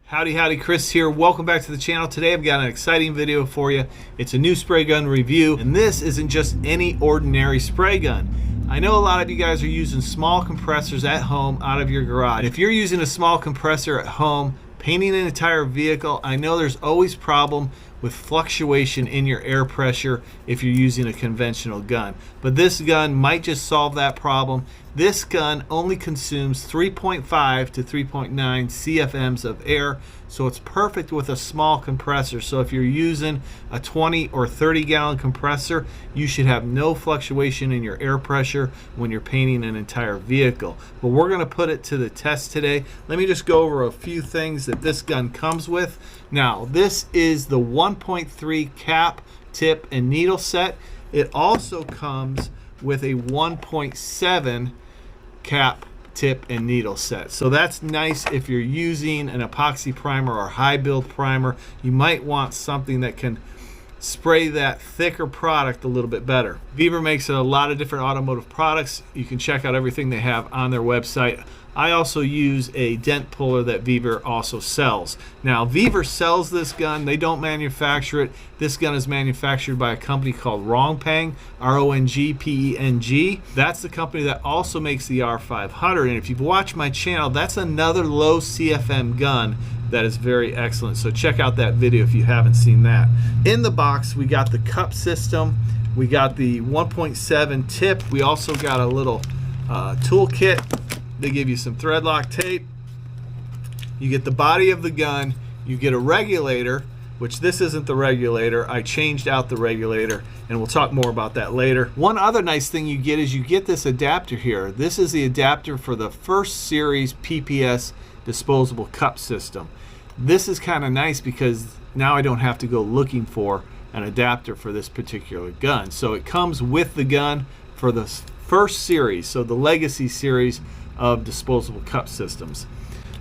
Howdy, Chris here. Welcome back to the channel. Today I've got an exciting video for you. It's a new spray gun review, and this isn't just any ordinary spray gun. I know a lot of you guys are using small compressors at home out of your garage. If you're using a small compressor at home, painting an entire vehicle, I know there's always problem with fluctuation in your air pressure if you're using a conventional gun. But this gun might just solve that problem. This gun only consumes 3.5 to 3.9 CFMs of air, so it's perfect with a small compressor. So if you're using a 20 or 30 gallon compressor, you should have no fluctuation in your air pressure when you're painting an entire vehicle. But we're going to put it to the test today. Let me just go over a few things that this gun comes with. Now, this is the 1.3 cap, tip, and needle set. It also comes with a 1.7 cap, tip, and needle set. So that's nice if you're using an epoxy primer or high build primer. You might want something that can spray that thicker product a little bit better. Vevor makes a lot of different automotive products. You can check out everything they have on their website. I also use a dent puller that Vevor also sells. Now, Vevor sells this gun. They don't manufacture it. This gun is manufactured by a company called Rongpeng, R-O-N-G-P-E-N-G. That's the company that also makes the R500. And if you've watched my channel, that's another low CFM gun that is very excellent. So check out that video if you haven't seen that. In the box, we got the cup system. We got the 1.7 tip. We also got a little toolkit. They give you some thread lock tape. You get the body of the gun. You get a regulator, which this isn't the regulator. I changed out the regulator, and we'll talk more about that later. One other nice thing you get is you get this adapter here. This is the adapter for the first series PPS disposable cup system. This is kind of nice because now I don't have to go looking for an adapter for this particular gun. So it comes with the gun for the first series, so the legacy series of disposable cup systems.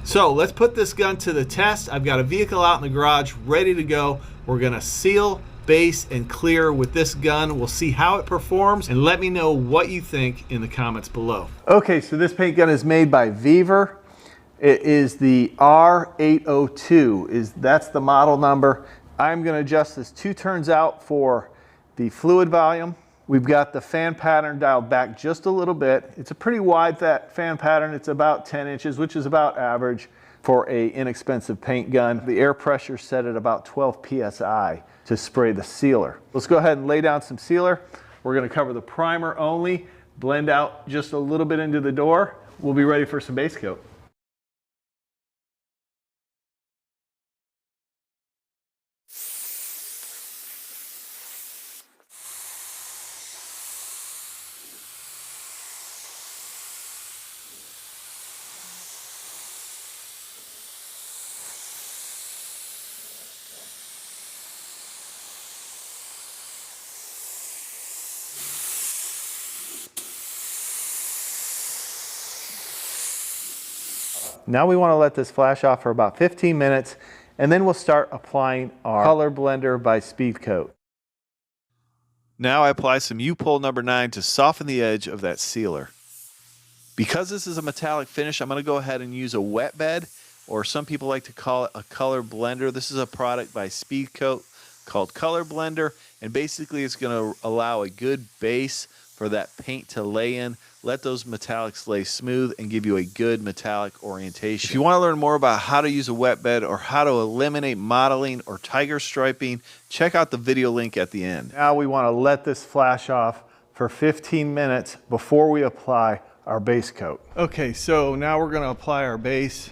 So let's put this gun to the test. I've got a vehicle out in the garage ready to go. We're gonna seal, base, and clear with this gun. We'll see how it performs, and let me know what you think in the comments below. Okay, so this paint gun is made by Vevor. It is the R802, that's the model number. I'm gonna adjust this 2 turns out for the fluid volume. We've got the fan pattern dialed back just a little bit. It's a pretty wide fan pattern. It's about 10 inches, which is about average for a inexpensive paint gun. The air pressure set at about 12 PSI to spray the sealer. Let's go ahead and lay down some sealer. We're gonna cover the primer only, blend out just a little bit into the door. We'll be ready for some base coat. Now we want to let this flash off for about 15 minutes, and then we'll start applying our color blender by Speedcoat. Now I apply some upol number 9 to soften the edge of that sealer. Because this is a metallic finish, I'm going to go ahead and use a wet bed, or some people like to call it a color blender. This is a product by Speedcoat called Color Blender, and basically it's going to allow a good base for that paint to lay in, let those metallics lay smooth, and give you a good metallic orientation. If you want to learn more about how to use a wet bed or how to eliminate modeling or tiger striping, check out the video link at the end. Now we want to let this flash off for 15 minutes before we apply our base coat. Okay, so now we're going to apply our base.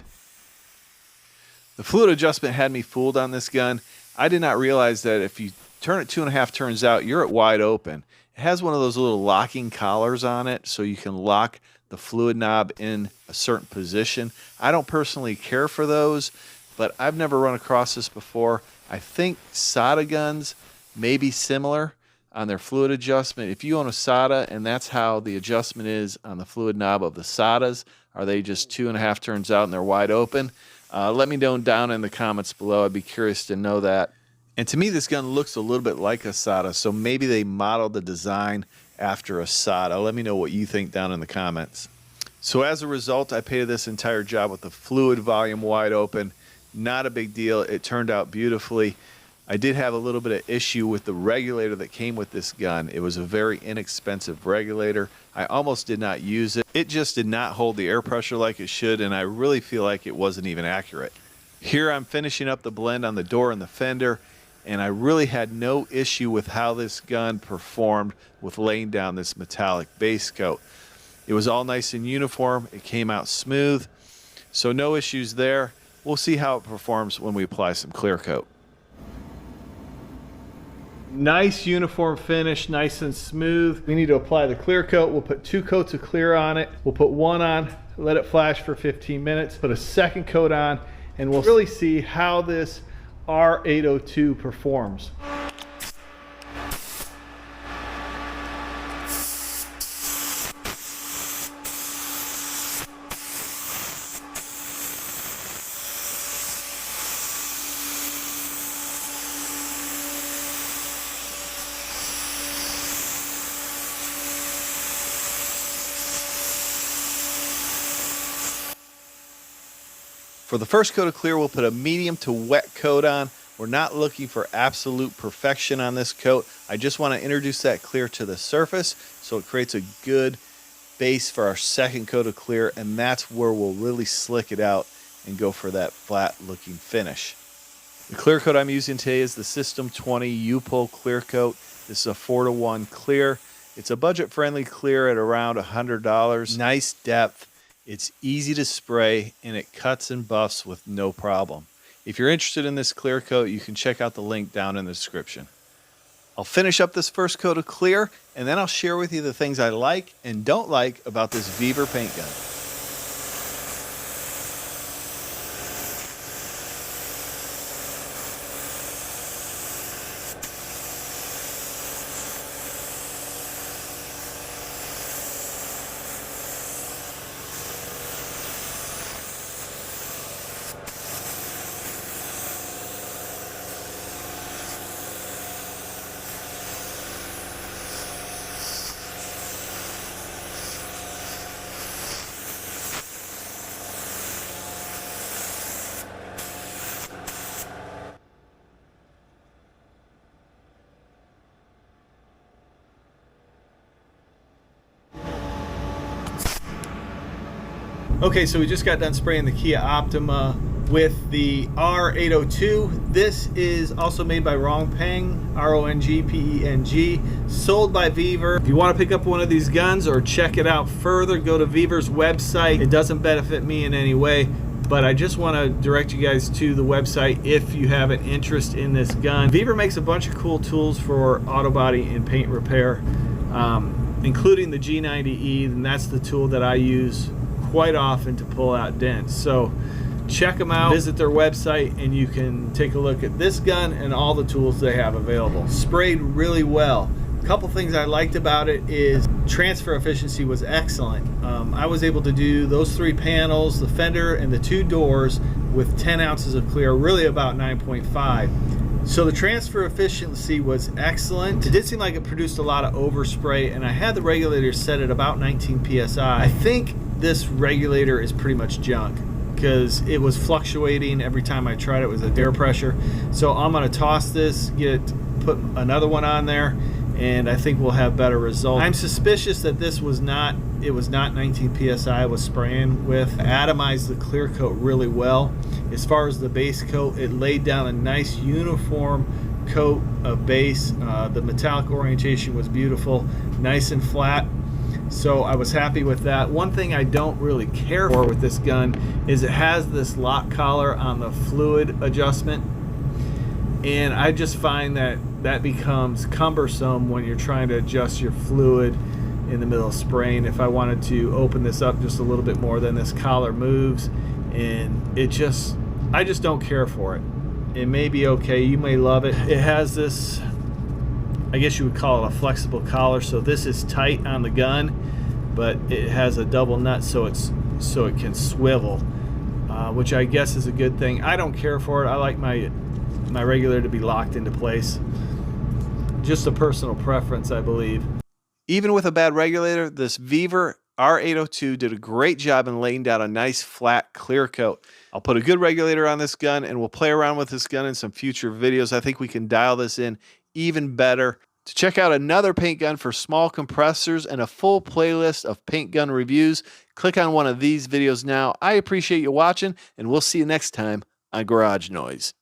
The fluid adjustment had me fooled on this gun. I did not realize that if you turn it 2.5 turns out, you're at wide open. It has one of those little locking collars on it, so you can lock the fluid knob in a certain position. I don't personally care for those, but I've never run across this before. I think SATA guns may be similar on their fluid adjustment. If you own a SATA and that's how the adjustment is on the fluid knob of the SATAs, are they just 2.5 turns out and they're wide open? Let me know down in the comments below. I'd be curious to know that. And to me, this gun looks a little bit like a SATA, so maybe they modeled the design after a SATA. Let me know what you think down in the comments. So as a result, I painted this entire job with the fluid volume wide open. Not a big deal. It turned out beautifully. I did have a little bit of issue with the regulator that came with this gun. It was a very inexpensive regulator. I almost did not use it. It just did not hold the air pressure like it should, and I really feel like it wasn't even accurate. Here I'm finishing up the blend on the door and the fender, and I really had no issue with how this gun performed with laying down this metallic base coat. It was all nice and uniform. It came out smooth, so no issues there. We'll see how it performs when we apply some clear coat. Nice uniform finish, nice and smooth. We need to apply the clear coat. We'll put 2 coats of clear on it. We'll put one on, let it flash for 15 minutes, put a second coat on, and we'll really see how this R802 performs. For the first coat of clear, we'll put a medium to wet coat on. We're not looking for absolute perfection on this coat. I just want to introduce that clear to the surface so it creates a good base for our second coat of clear, and that's where we'll really slick it out and go for that flat looking finish. The clear coat I'm using today is the System 20 upol clear coat. This is a 4-to-1 clear. It's a budget friendly clear at around $100. Nice depth. It's easy to spray, and it cuts and buffs with no problem. If you're interested in this clear coat, you can check out the link down in the description. I'll finish up this first coat of clear, and then I'll share with you the things I like and don't like about this vevor paint gun. Okay, so we just got done spraying the Kia Optima with the R802. This is also made by Rongpeng, R-O-N-G-P-E-N-G, sold by Vevor. If you want to pick up one of these guns or check it out further, go to Vevor's website. It doesn't benefit me in any way, but I just want to direct you guys to the website if you have an interest in this gun. Vevor makes a bunch of cool tools for auto body and paint repair, including the G90E, and that's the tool that I use quite often to pull out dents. So check them out, visit their website, and you can take a look at this gun and all the tools they have available. Sprayed really well. A couple things I liked about it is transfer efficiency was excellent. I was able to do those 3 panels, the fender and the 2 doors with 10 ounces of clear, really about 9.5. So the transfer efficiency was excellent. It did seem like it produced a lot of overspray, and I had the regulator set at about 19 psi. I think this regulator is pretty much junk because it was fluctuating every time I tried it with the air pressure. So I'm gonna toss this, put another one on there, and I think we'll have better results. I'm suspicious that this was not 19 psi I was spraying with. I atomized the clear coat really well. As far as the base coat, it laid down a nice uniform coat of base. The metallic orientation was beautiful, nice and flat. So I was happy with that. One thing I don't really care for with this gun is it has this lock collar on the fluid adjustment, and I just find that that becomes cumbersome when you're trying to adjust your fluid in the middle of spraying. If I wanted to open this up just a little bit more, then this collar moves, and I just don't care for it. It may be okay, you may love it. It has this, I guess you would call it a flexible collar, so this is tight on the gun, but it has a double nut so it can swivel, which I guess is a good thing. I don't care for it. I like my regulator to be locked into place. Just a personal preference, I believe. Even with a bad regulator, this Vevor R802 did a great job in laying down a nice flat clear coat. I'll put a good regulator on this gun and we'll play around with this gun in some future videos. I think we can dial this in even better. To check out another paint gun for small compressors and a full playlist of paint gun reviews, click on one of these videos now. I appreciate you watching, and we'll see you next time on Garage Noise.